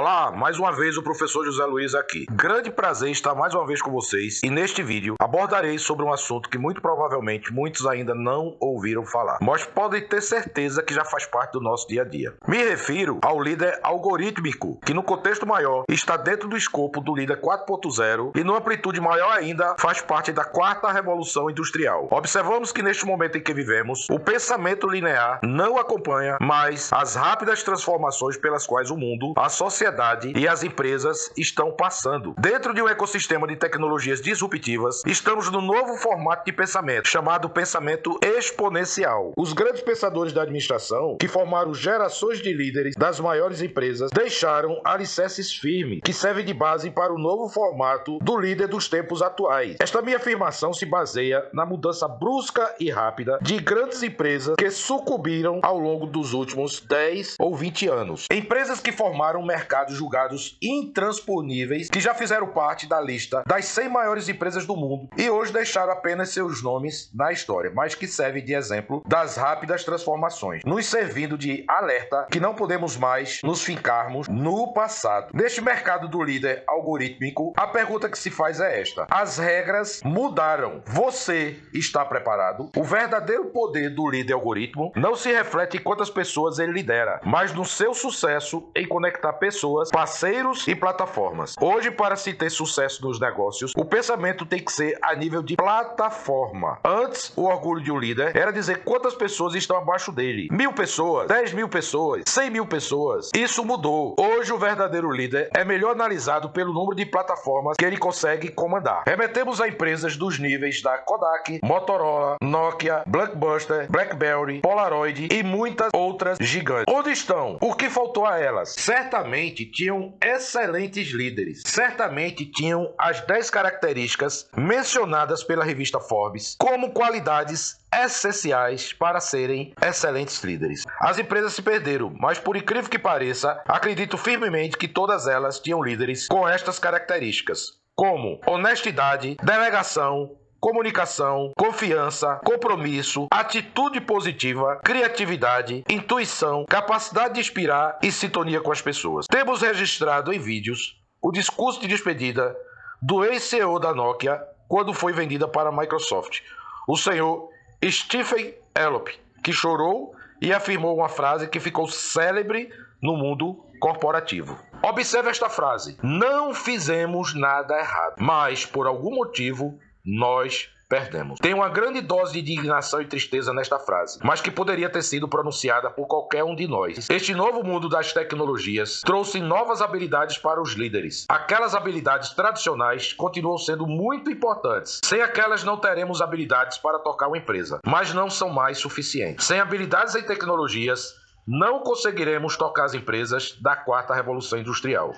Olá, mais uma vez o professor José Luiz aqui. Grande prazer estar mais uma vez com vocês e neste vídeo abordarei sobre um assunto que muito provavelmente muitos ainda não ouviram falar, mas podem ter certeza que já faz parte do nosso dia a dia. Me refiro ao líder algorítmico, que no contexto maior está dentro do escopo do líder 4.0 e numa amplitude maior ainda faz parte da quarta revolução industrial. Observamos que neste momento em que vivemos, o pensamento linear não acompanha mais as rápidas transformações pelas quais o mundo, a sociedade e as empresas estão passando. Dentro de um ecossistema de tecnologias disruptivas, estamos no novo formato de pensamento, chamado pensamento exponencial. Os grandes pensadores da administração, que formaram gerações de líderes das maiores empresas, deixaram alicerces firmes, que servem de base para o novo formato do líder dos tempos atuais. Esta minha afirmação se baseia na mudança brusca e rápida de grandes empresas que sucumbiram ao longo dos últimos 10 ou 20 anos. Empresas que formaram mercados julgados intransponíveis, que já fizeram parte da lista das 100 maiores empresas do mundo e hoje deixaram apenas seus nomes na história, mas que servem de exemplo das rápidas transformações, nos servindo de alerta que não podemos mais nos fincarmos no passado. Neste mercado do líder algorítmico, a pergunta que se faz é esta: as regras mudaram. Você está preparado? O verdadeiro poder do líder algoritmo não se reflete em quantas pessoas ele lidera, mas no seu sucesso em conectar pessoas, parceiros e plataformas. Hoje, para se ter sucesso nos negócios, o pensamento tem que ser a nível de plataforma. Antes, o orgulho de um líder era dizer quantas pessoas estão abaixo dele. 1.000 pessoas, 10.000 pessoas, 100.000 pessoas. Isso mudou. Hoje, o verdadeiro líder é melhor analisado pelo número de plataformas que ele consegue comandar. Remetemos a empresas dos níveis da Kodak, Motorola, Nokia, Blockbuster, BlackBerry, Polaroid e muitas outras gigantes. Onde estão? O que faltou a elas? Certamente tinham excelentes líderes. Certamente tinham as 10 características mencionadas pela revista Forbes como qualidades essenciais para serem excelentes líderes. As empresas se perderam, mas por incrível que pareça, acredito firmemente que todas elas tinham líderes com estas características, como honestidade, delegação, comunicação, confiança, compromisso, atitude positiva, criatividade, intuição, capacidade de inspirar e sintonia com as pessoas. Temos registrado em vídeos o discurso de despedida do ex-CEO da Nokia quando foi vendida para a Microsoft, o senhor Stephen Elop, que chorou e afirmou uma frase que ficou célebre no mundo corporativo. Observe esta frase: não fizemos nada errado, mas por algum motivo nós perdemos. Tem uma grande dose de indignação e tristeza nesta frase, mas que poderia ter sido pronunciada por qualquer um de nós. Este novo mundo das tecnologias trouxe novas habilidades para os líderes. Aquelas habilidades tradicionais continuam sendo muito importantes. Sem aquelas não teremos habilidades para tocar uma empresa, mas não são mais suficientes. Sem habilidades em tecnologias, não conseguiremos tocar as empresas da quarta revolução industrial.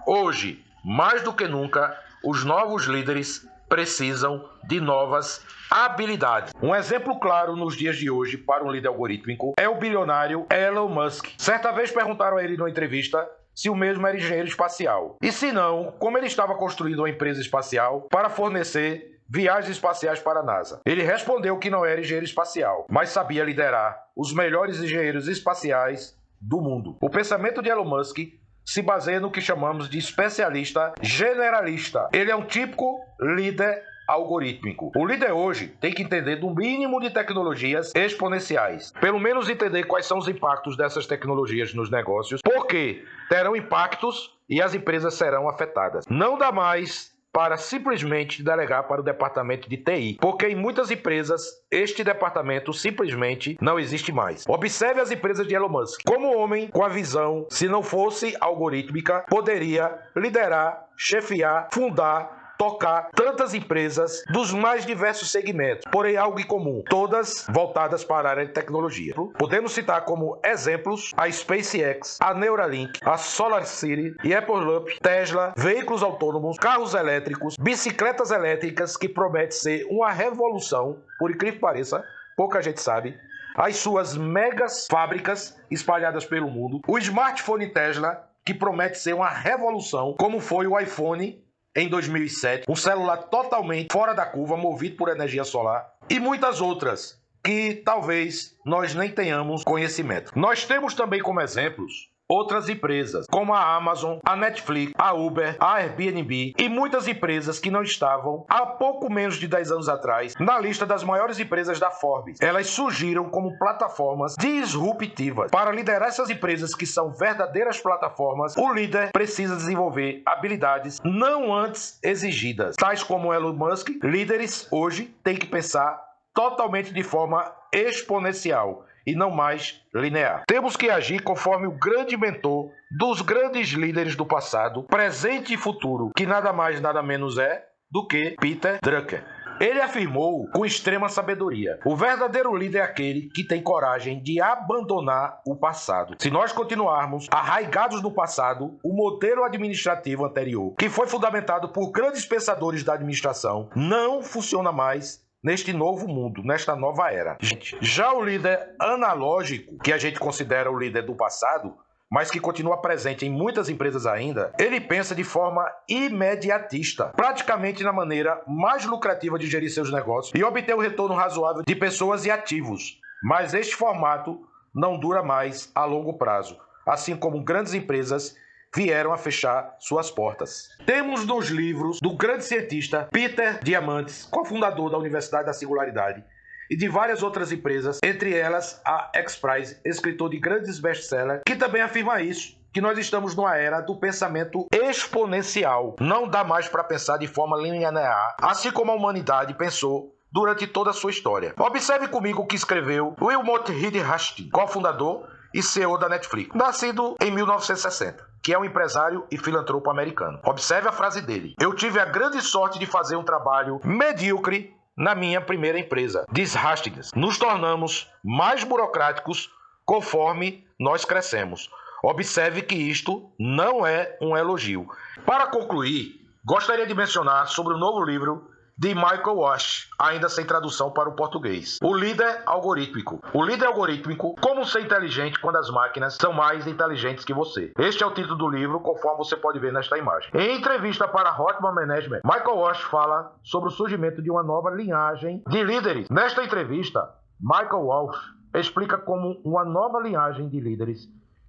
Hoje, mais do que nunca, os novos líderes precisam de novas habilidades. Um exemplo claro nos dias de hoje para um líder algorítmico é o bilionário Elon Musk. Certa vez perguntaram a ele numa entrevista se o mesmo era engenheiro espacial. E se não, como ele estava construindo uma empresa espacial para fornecer viagens espaciais para a NASA. Ele respondeu que não era engenheiro espacial, mas sabia liderar os melhores engenheiros espaciais do mundo. O pensamento de Elon Musk se baseia no que chamamos de especialista generalista. Ele é um típico líder algorítmico. O líder hoje tem que entender do mínimo de tecnologias exponenciais. Pelo menos entender quais são os impactos dessas tecnologias nos negócios, porque terão impactos e as empresas serão afetadas. Não dá mais para simplesmente delegar para o departamento de TI, porque em muitas empresas este departamento simplesmente não existe mais. Observe as empresas de Elon Musk. Como homem com a visão, se não fosse algorítmica, poderia liderar, chefiar, fundar, tocar tantas empresas dos mais diversos segmentos, porém algo em comum, todas voltadas para a área de tecnologia. Podemos citar como exemplos a SpaceX, a Neuralink, a SolarCity e Apple Loop, Tesla, veículos autônomos, carros elétricos, bicicletas elétricas, que promete ser uma revolução, por incrível que pareça, pouca gente sabe, as suas megas fábricas espalhadas pelo mundo, o smartphone Tesla, que promete ser uma revolução, como foi o iPhone em 2007, um celular totalmente fora da curva, movido por energia solar, e muitas outras que talvez nós nem tenhamos conhecimento. Nós temos também como exemplos outras empresas, como a Amazon, a Netflix, a Uber, a Airbnb e muitas empresas que não estavam, há pouco menos de 10 anos atrás, na lista das maiores empresas da Forbes. Elas surgiram como plataformas disruptivas. Para liderar essas empresas que são verdadeiras plataformas, o líder precisa desenvolver habilidades não antes exigidas, tais como Elon Musk. Líderes hoje têm que pensar totalmente de forma exponencial e não mais linear. Temos que agir conforme o grande mentor dos grandes líderes do passado, presente e futuro, que nada mais nada menos é do que Peter Drucker. Ele afirmou com extrema sabedoria: o verdadeiro líder é aquele que tem coragem de abandonar o passado. Se nós continuarmos arraigados no passado, o modelo administrativo anterior, que foi fundamentado por grandes pensadores da administração, não funciona mais neste novo mundo, nesta nova era. Gente, já o líder analógico, que a gente considera o líder do passado, mas que continua presente em muitas empresas ainda, ele pensa de forma imediatista, praticamente na maneira mais lucrativa de gerir seus negócios e obter um retorno razoável de pessoas e ativos. Mas este formato não dura mais a longo prazo, assim como grandes empresas vieram a fechar suas portas. Temos nos livros do grande cientista Peter Diamandis, cofundador da Universidade da Singularidade, e de várias outras empresas, entre elas a XPRIZE, escritor de grandes best-sellers, que também afirma isso, que nós estamos numa era do pensamento exponencial. Não dá mais para pensar de forma linear, assim como a humanidade pensou durante toda a sua história. Observe comigo o que escreveu Wilmot Reed Hastings, cofundador e CEO da Netflix, nascido em 1960, que é um empresário e filantropo americano. Observe a frase dele: eu tive a grande sorte de fazer um trabalho medíocre na minha primeira empresa, diz Hastings. Nos tornamos mais burocráticos conforme nós crescemos. Observe que isto não é um elogio. Para concluir, gostaria de mencionar sobre o novo livro de Michael Walsh, ainda sem tradução para o português. O líder algorítmico. O líder algorítmico: como ser inteligente quando as máquinas são mais inteligentes que você. Este é o título do livro, conforme você pode ver nesta imagem. Em entrevista para Hotman Management, Michael Walsh fala sobre o surgimento de uma nova linhagem de líderes. Nesta entrevista, Michael Walsh explica como uma nova linhagem de líderes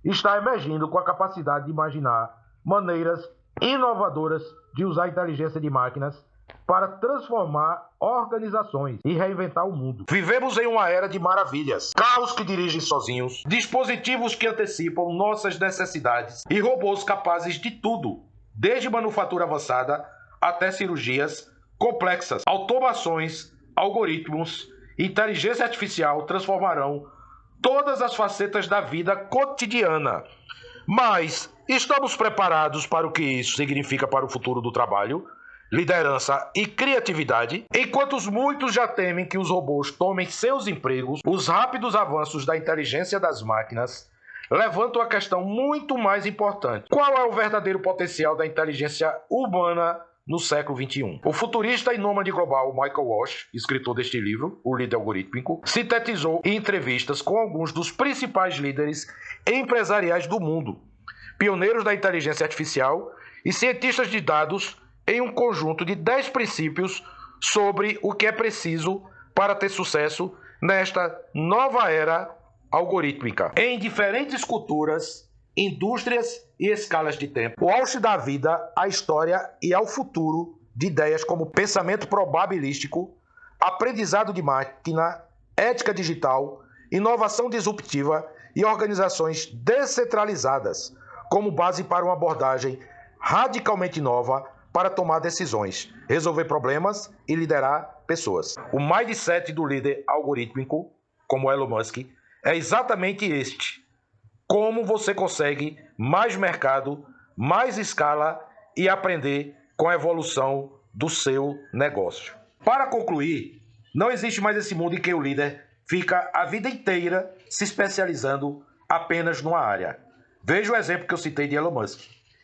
está emergindo com a capacidade de imaginar maneiras inovadoras de usar a inteligência de máquinas para transformar organizações e reinventar o mundo. Vivemos em uma era de maravilhas. Carros que dirigem sozinhos, dispositivos que antecipam nossas necessidades e robôs capazes de tudo, desde manufatura avançada até cirurgias complexas. Automações, algoritmos, inteligência artificial transformarão todas as facetas da vida cotidiana. Mas estamos preparados para o que isso significa para o futuro do trabalho, liderança e criatividade? Enquanto muitos já temem que os robôs tomem seus empregos, os rápidos avanços da inteligência das máquinas levantam a questão muito mais importante: qual é o verdadeiro potencial da inteligência humana no século XXI? O futurista e nômade global Michael Walsh, escritor deste livro, O Líder Algorítmico, sintetizou em entrevistas com alguns dos principais líderes empresariais do mundo, pioneiros da inteligência artificial e cientistas de dados, em um conjunto de 10 princípios sobre o que é preciso para ter sucesso nesta nova era algorítmica. Em diferentes culturas, indústrias e escalas de tempo, Walsh dá vida à história e ao futuro de ideias como pensamento probabilístico, aprendizado de máquina, ética digital, inovação disruptiva e organizações descentralizadas, como base para uma abordagem radicalmente nova para tomar decisões, resolver problemas e liderar pessoas. O mindset do líder algorítmico, como Elon Musk, é exatamente este: como você consegue mais mercado, mais escala e aprender com a evolução do seu negócio. Para concluir, não existe mais esse mundo em que o líder fica a vida inteira se especializando apenas numa área. Veja o exemplo que eu citei de Elon Musk.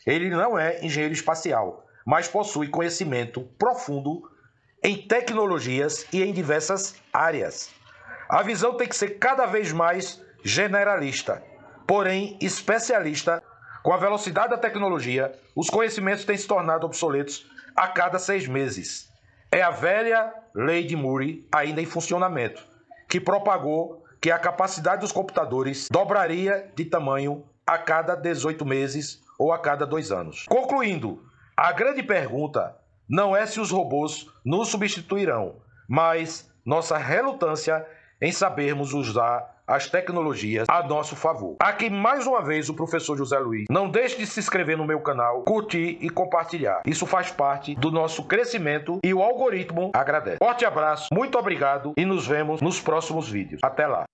Ele não é engenheiro espacial, mas possui conhecimento profundo em tecnologias e em diversas áreas. A visão tem que ser cada vez mais generalista, porém especialista. Com a velocidade da tecnologia, os conhecimentos têm se tornado obsoletos a cada 6 meses. É a velha lei de Moore ainda em funcionamento, que propagou que a capacidade dos computadores dobraria de tamanho a cada 18 meses ou a cada 2 anos. Concluindo, a grande pergunta não é se os robôs nos substituirão, mas nossa relutância em sabermos usar as tecnologias a nosso favor. Aqui mais uma vez o professor José Luiz. Não deixe de se inscrever no meu canal, curtir e compartilhar. Isso faz parte do nosso crescimento e o algoritmo agradece. Forte abraço, muito obrigado e nos vemos nos próximos vídeos. Até lá!